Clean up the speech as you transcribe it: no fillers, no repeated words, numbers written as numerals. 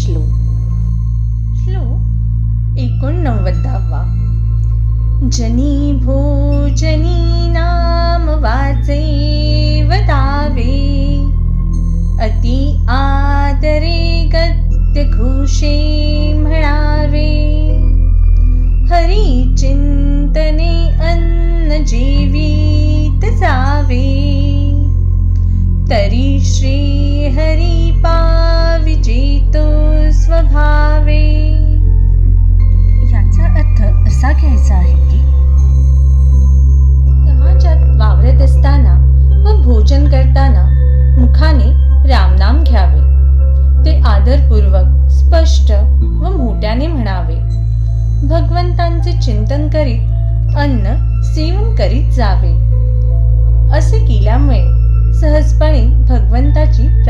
श्लोक 89. जनी भोजनी नाम वाचे वदावे, अति आदरे गद्य घोषे म्हणावे. हरी चिंतने अन्न जीवित जावे, तरी श्री हरी पाविजेतो स्वभावे. याचा अर्थ असा घ्यायचा आहे की समाजात वावरत असताना व भोजन करताना मुखाने रामनाम घ्यावे. ते आदरपूर्वक स्पष्ट व मोठ्याने म्हणावे. भगवंतांचे चिंतन करीत अन्न सेवन करीत जावे. असे केल्यामुळे सहजपणे भगवंताची